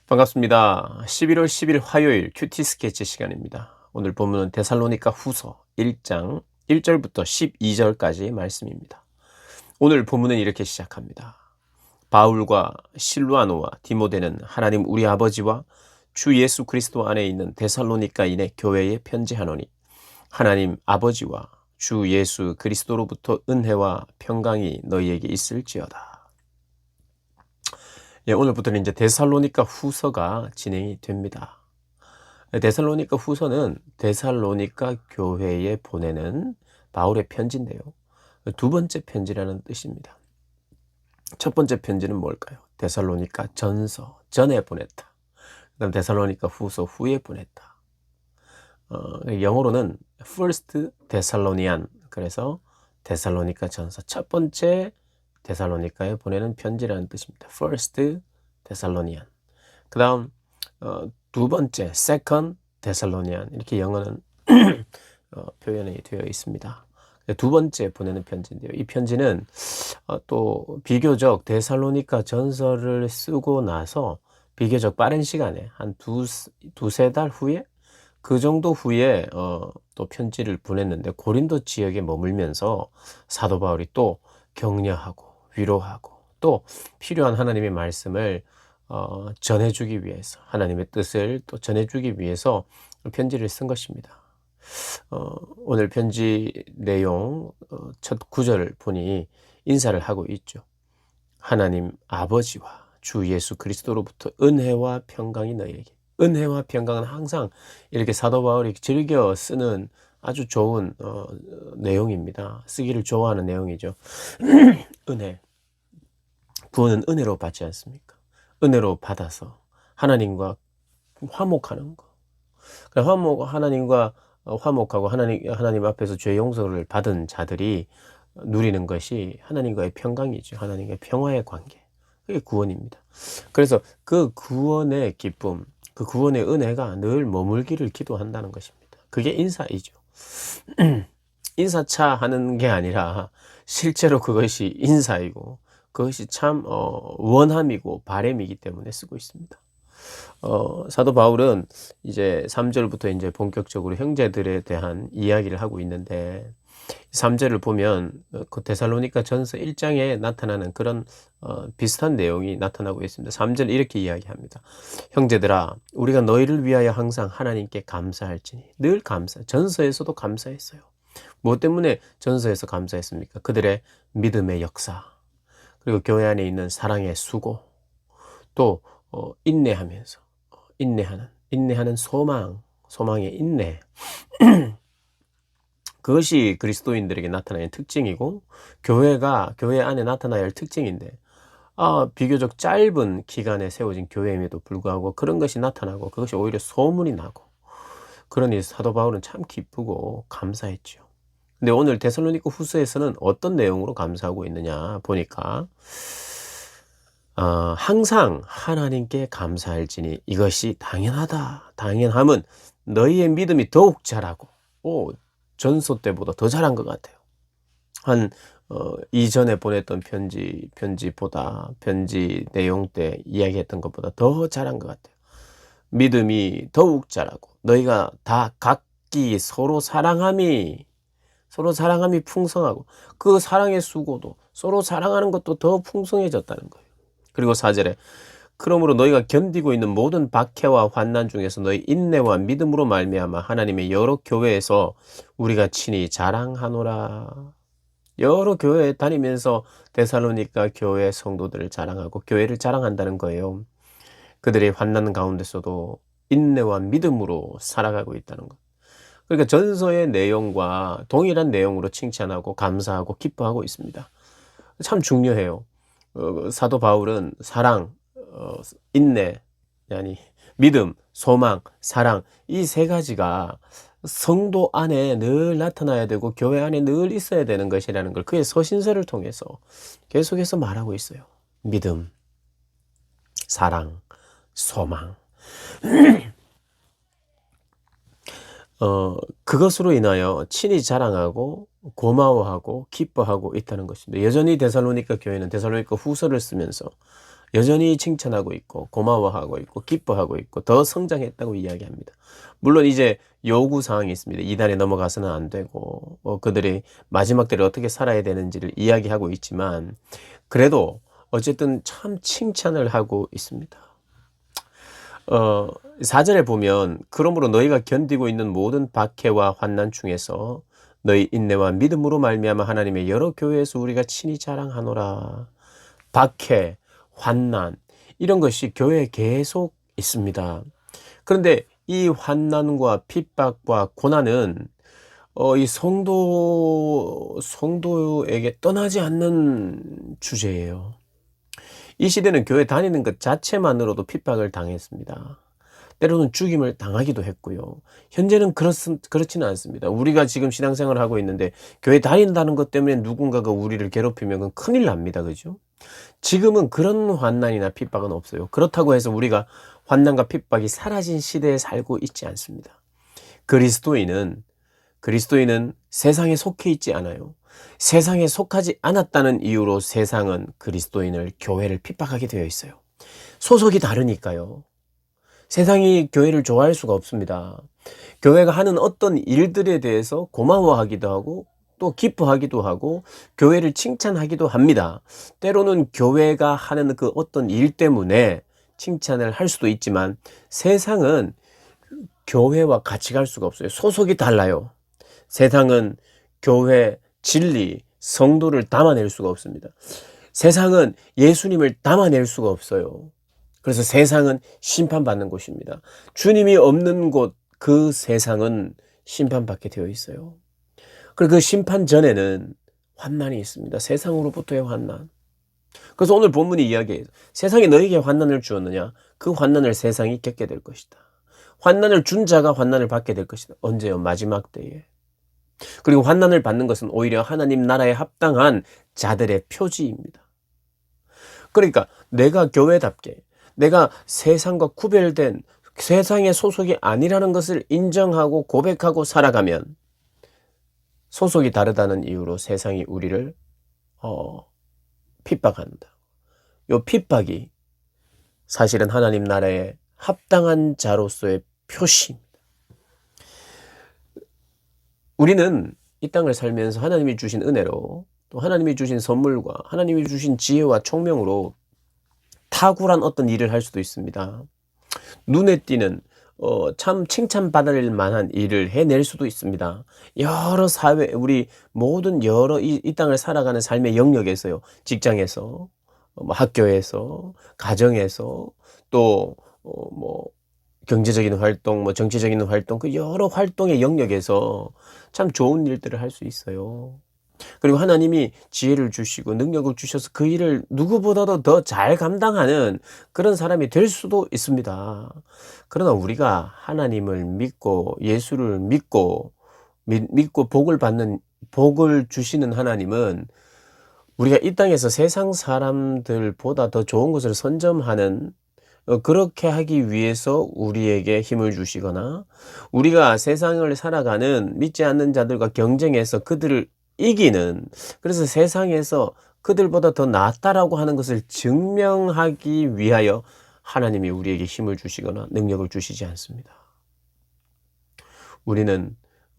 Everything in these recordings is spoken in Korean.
반갑습니다. 11월 10일 화요일 큐티 스케치 시간입니다. 오늘 본문은 데살로니가 후서 1장 1절부터 12절까지 말씀입니다. 오늘 본문은 이렇게 시작합니다. 바울과 실루아노와 디모데는 하나님 우리 아버지와 주 예수 그리스도 안에 있는 데살로니가인의 교회에 편지하노니 하나님 아버지와 주 예수 그리스도로부터 은혜와 평강이 너희에게 있을지어다. 오늘부터는 이제 데살로니가 후서가 진행이 됩니다. 데살로니가 후서는 데살로니가 교회에 보내는 바울의 편지인데요. 두 번째 편지라는 뜻입니다. 첫 번째 편지는 뭘까요? 데살로니가 전서, 전에 보냈다. 그다음 데살로니가 후서, 후에 보냈다. 영어로는 First Thessalonian, 그래서 데살로니가 전서, 첫 번째 데살로니가에 보내는 편지라는 뜻입니다. First Thessalonian. 그 다음 두 번째 Second Thessalonian, 이렇게 영어는 표현이 되어 있습니다. 두 번째 보내는 편지인데요. 이 편지는 또 비교적 데살로니가 전서를 쓰고 나서 비교적 빠른 시간에 한 두세 달 후에, 그 정도 후에 또 편지를 보냈는데, 고린도 지역에 머물면서 사도 바울이 또 격려하고 위로하고 또 필요한 하나님의 말씀을 전해주기 위해서, 하나님의 뜻을 또 전해주기 위해서 편지를 쓴 것입니다. 오늘 편지 내용 첫 구절을 보니 인사를 하고 있죠. 하나님 아버지와 주 예수 그리스도로부터 은혜와 평강이 너희에게. 은혜와 평강은 항상 이렇게 사도 바울이 즐겨 쓰는 아주 좋은 내용입니다. 쓰기를 좋아하는 내용이죠. 은혜. 구원은 은혜로 받지 않습니까? 은혜로 받아서 하나님과 화목하는 거. 하나님과 화목하고 하나님 앞에서 죄 용서를 받은 자들이 누리는 것이 하나님과의 평강이죠. 하나님과의 평화의 관계. 그게 구원입니다. 그래서 그 구원의 기쁨, 그 구원의 은혜가 늘 머물기를 기도한다는 것입니다. 그게 인사이죠. 인사차 하는 게 아니라 실제로 그것이 인사이고, 그것이 참 원함이고 바람이기 때문에 쓰고 있습니다. 사도 바울은 이제 3절부터 이제 본격적으로 형제들에 대한 이야기를 하고 있는데, 3절을 보면 그 데살로니가 전서 1장에 나타나는 그런 비슷한 내용이 나타나고 있습니다. 3절 이렇게 이야기합니다. 형제들아, 우리가 너희를 위하여 항상 하나님께 감사할지니. 늘 전서에서도 감사했어요. 무엇 때문에 전서에서 감사했습니까? 그들의 믿음의 역사, 그리고 교회 안에 있는 사랑의 수고, 또 인내하면서 인내하는 소망의 인내. 그것이 그리스도인들에게 나타나는 특징이고, 교회 안에 나타나야 할 특징인데, 비교적 짧은 기간에 세워진 교회임에도 불구하고 그런 것이 나타나고, 그것이 오히려 소문이 나고, 그러니 사도 바울은 참 기쁘고 감사했죠. 근데 오늘 데살로니가 후서에서는 어떤 내용으로 감사하고 있느냐 보니까, 항상 하나님께 감사할지니 이것이 당연하다. 당연함은 너희의 믿음이 더욱 자라고, 전서 때보다 더 잘한 것 같아요. 이전에 보냈던 편지보다, 편지 내용 때 이야기했던 것보다 더 잘한 것 같아요. 믿음이 더욱 자라고, 너희가 다 각기 서로 사랑함이 풍성하고, 그 사랑의 수고도, 서로 사랑하는 것도 더 풍성해졌다는 거예요. 그리고 4절에 그러므로 너희가 견디고 있는 모든 박해와 환난 중에서 너희 인내와 믿음으로 말미암아 하나님의 여러 교회에서 우리가 친히 자랑하노라. 여러 교회에 다니면서 데살로니가 교회 성도들을 자랑하고 교회를 자랑한다는 거예요. 그들의 환난 가운데서도 인내와 믿음으로 살아가고 있다는 것. 그러니까 전서의 내용과 동일한 내용으로 칭찬하고 감사하고 기뻐하고 있습니다. 참 중요해요. 사도 바울은 사랑, 인내, 믿음, 소망, 사랑, 이 세 가지가 성도 안에 늘 나타나야 되고 교회 안에 늘 있어야 되는 것이라는 걸 그의 서신서를 통해서 계속해서 말하고 있어요. 믿음, 사랑, 소망. 그것으로 인하여 친히 자랑하고 고마워하고 기뻐하고 있다는 것입니다. 여전히 데살로니가 교회는 데살로니가 후서를 쓰면서 여전히 칭찬하고 있고 고마워하고 있고 기뻐하고 있고 더 성장했다고 이야기합니다. 물론 이제 요구 사항이 있습니다. 이단에 넘어가서는 안 되고 그들이 마지막 때를 어떻게 살아야 되는지를 이야기하고 있지만 그래도 어쨌든 참 칭찬을 하고 있습니다. 4절에 보면 그러므로 너희가 견디고 있는 모든 박해와 환난 중에서 너희 인내와 믿음으로 말미암아 하나님의 여러 교회에서 우리가 친히 자랑하노라. 박해, 환난 이런 것이 교회에 계속 있습니다. 그런데 이 환난과 핍박과 고난은 이 성도에게 떠나지 않는 주제예요. 이 시대는 교회 다니는 것 자체만으로도 핍박을 당했습니다. 때로는 죽임을 당하기도 했고요. 현재는 그렇지는 않습니다. 우리가 지금 신앙생활을 하고 있는데 교회 다닌다는 것 때문에 누군가가 우리를 괴롭히면 그건 큰일 납니다. 그죠? 지금은 그런 환난이나 핍박은 없어요. 그렇다고 해서 우리가 환난과 핍박이 사라진 시대에 살고 있지 않습니다. 그리스도인은 세상에 속해 있지 않아요. 세상에 속하지 않았다는 이유로 세상은 그리스도인을, 교회를 핍박하게 되어 있어요. 소속이 다르니까요. 세상이 교회를 좋아할 수가 없습니다. 교회가 하는 어떤 일들에 대해서 고마워하기도 하고 또 기뻐하기도 하고 교회를 칭찬하기도 합니다. 때로는 교회가 하는 그 어떤 일 때문에 칭찬을 할 수도 있지만 세상은 교회와 같이 갈 수가 없어요. 소속이 달라요. 세상은 교회, 진리, 성도를 담아낼 수가 없습니다. 세상은 예수님을 담아낼 수가 없어요. 그래서 세상은 심판받는 곳입니다. 주님이 없는 곳, 그 세상은 심판받게 되어 있어요. 그리고 그 심판 전에는 환난이 있습니다. 세상으로부터의 환난. 그래서 오늘 본문이 이야기해요. 세상이 너에게 환난을 주었느냐? 그 환난을 세상이 겪게 될 것이다. 환난을 준 자가 환난을 받게 될 것이다. 언제요? 마지막 때에. 그리고 환난을 받는 것은 오히려 하나님 나라에 합당한 자들의 표지입니다. 그러니까 내가 교회답게 내가 세상과 구별된 세상의 소속이 아니라는 것을 인정하고 고백하고 살아가면 소속이 다르다는 이유로 세상이 우리를 핍박한다. 이 핍박이 사실은 하나님 나라에 합당한 자로서의 표시입니다. 우리는 이 땅을 살면서 하나님이 주신 은혜로 또 하나님이 주신 선물과 하나님이 주신 지혜와 총명으로 탁월한 어떤 일을 할 수도 있습니다. 눈에 띄는 참 칭찬받을 만한 일을 해낼 수도 있습니다. 여러 사회, 우리 모든 여러 이 땅을 살아가는 삶의 영역에서요. 직장에서, 학교에서, 가정에서, 또 경제적인 활동, 정치적인 활동, 그 여러 활동의 영역에서 참 좋은 일들을 할 수 있어요. 그리고 하나님이 지혜를 주시고 능력을 주셔서 그 일을 누구보다도 더 잘 감당하는 그런 사람이 될 수도 있습니다. 그러나 우리가 하나님을 믿고 예수를 믿고 복을 주시는 하나님은 우리가 이 땅에서 세상 사람들보다 더 좋은 것을 선점하는 그렇게 하기 위해서 우리에게 힘을 주시거나 우리가 세상을 살아가는 믿지 않는 자들과 경쟁해서 그들을 이기는, 그래서 세상에서 그들보다 더 낫다라고 하는 것을 증명하기 위하여 하나님이 우리에게 힘을 주시거나 능력을 주시지 않습니다. 우리는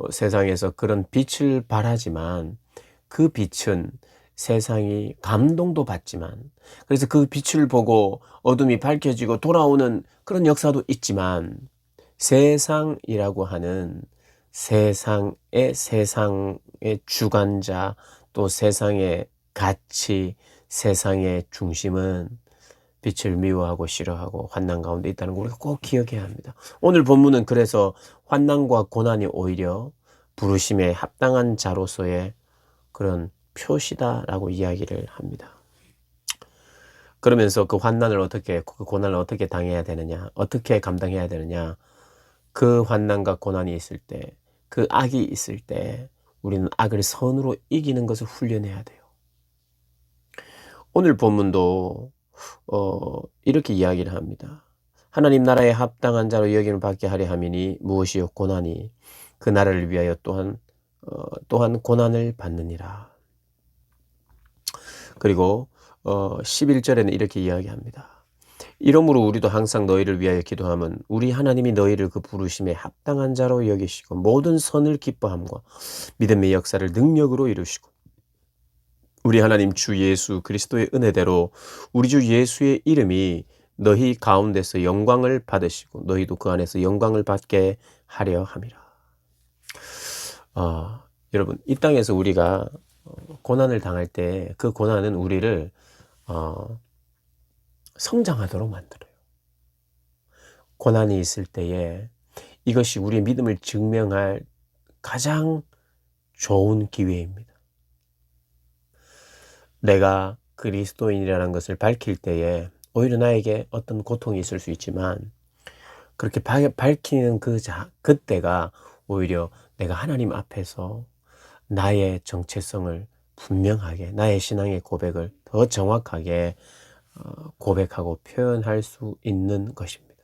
세상에서 그런 빛을 발하지만 그 빛은 세상이 감동도 받지만, 그래서 그 빛을 보고 어둠이 밝혀지고 돌아오는 그런 역사도 있지만, 세상이라고 하는 세상의 주관자, 또 세상의 가치, 세상의 중심은 빛을 미워하고 싫어하고 환난 가운데 있다는 걸 우리가 꼭 기억해야 합니다. 오늘 본문은 그래서 환난과 고난이 오히려 부르심에 합당한 자로서의 그런 표시다라고 이야기를 합니다. 그러면서 그 고난을 어떻게 당해야 되느냐, 어떻게 감당해야 되느냐, 그 환난과 고난이 있을 때, 그 악이 있을 때 우리는 악을 선으로 이기는 것을 훈련해야 돼요. 오늘 본문도 이렇게 이야기를 합니다. 하나님 나라에 합당한 자로 여김을 받게 하려 함이니 무엇이요 고난이 그 나라를 위하여 또한 고난을 받느니라. 그리고 11절에는 이렇게 이야기합니다. 이러므로 우리도 항상 너희를 위하여 기도하면 우리 하나님이 너희를 그 부르심에 합당한 자로 여기시고 모든 선을 기뻐함과 믿음의 역사를 능력으로 이루시고 우리 하나님 주 예수 그리스도의 은혜대로 우리 주 예수의 이름이 너희 가운데서 영광을 받으시고 너희도 그 안에서 영광을 받게 하려 함이라. 여러분, 이 땅에서 우리가 고난을 당할 때 그 고난은 우리를 성장하도록 만들어요. 고난이 있을 때에 이것이 우리의 믿음을 증명할 가장 좋은 기회입니다. 내가 그리스도인이라는 것을 밝힐 때에 오히려 나에게 어떤 고통이 있을 수 있지만 그렇게 밝히는 그때가 오히려 내가 하나님 앞에서 나의 정체성을 분명하게 나의 신앙의 고백을 더 정확하게 고백하고 표현할 수 있는 것입니다.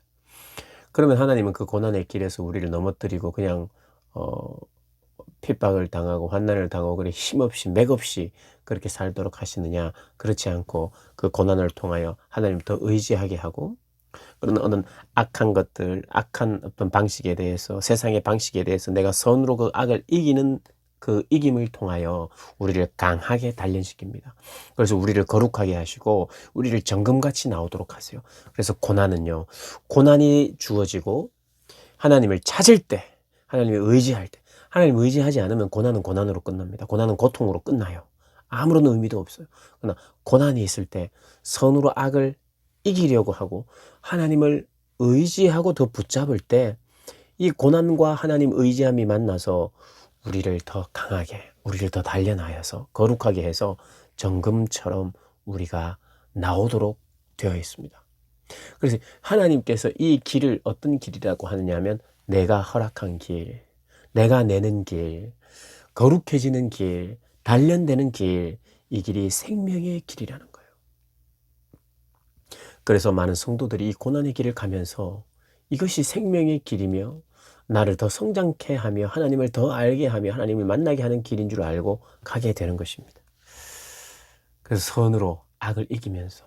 그러면 하나님은 그 고난의 길에서 우리를 넘어뜨리고 그냥 핍박을 당하고 환난을 당하고 그래 힘없이 맥없이 그렇게 살도록 하시느냐? 그렇지 않고 그 고난을 통하여 하나님을 더 의지하게 하고 그런 어떤 악한 것들, 악한 어떤 방식에 대해서 세상의 방식에 대해서 내가 선으로 그 악을 이기는 그 이김을 통하여 우리를 강하게 단련시킵니다. 그래서 우리를 거룩하게 하시고 우리를 정금같이 나오도록 하세요. 그래서 고난은요. 고난이 주어지고 하나님을 찾을 때, 하나님을 의지할 때, 하나님을 의지하지 않으면 고난은 고난으로 끝납니다. 고난은 고통으로 끝나요. 아무런 의미도 없어요. 그러나 고난이 있을 때 선으로 악을 이기려고 하고 하나님을 의지하고 더 붙잡을 때 이 고난과 하나님 의지함이 만나서 우리를 더 강하게, 우리를 더 단련하여서 거룩하게 해서 정금처럼 우리가 나오도록 되어 있습니다. 그래서 하나님께서 이 길을 어떤 길이라고 하느냐면 내가 허락한 길, 내가 내는 길, 거룩해지는 길, 단련되는 길, 이 길이 생명의 길이라는 거예요. 그래서 많은 성도들이 이 고난의 길을 가면서 이것이 생명의 길이며 나를 더 성장케 하며 하나님을 더 알게 하며 하나님을 만나게 하는 길인 줄 알고 가게 되는 것입니다. 그래서 선으로 악을 이기면서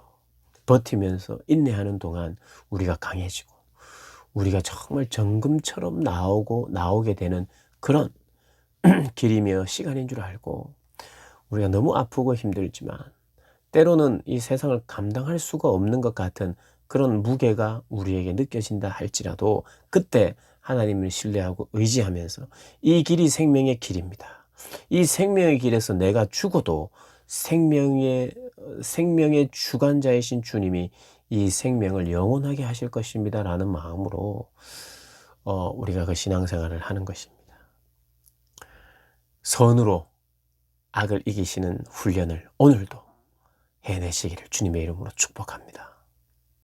버티면서 인내하는 동안 우리가 강해지고 우리가 정말 정금처럼 나오게 되는 그런 길이며 시간인 줄 알고 우리가 너무 아프고 힘들지만 때로는 이 세상을 감당할 수가 없는 것 같은 그런 무게가 우리에게 느껴진다 할지라도 그때 하나님을 신뢰하고 의지하면서 이 길이 생명의 길입니다. 이 생명의 길에서 내가 죽어도 생명의 주관자이신 주님이 이 생명을 영원하게 하실 것입니다 라는 마음으로 우리가 그 신앙생활을 하는 것입니다. 선으로 악을 이기시는 훈련을 오늘도 해내시기를 주님의 이름으로 축복합니다.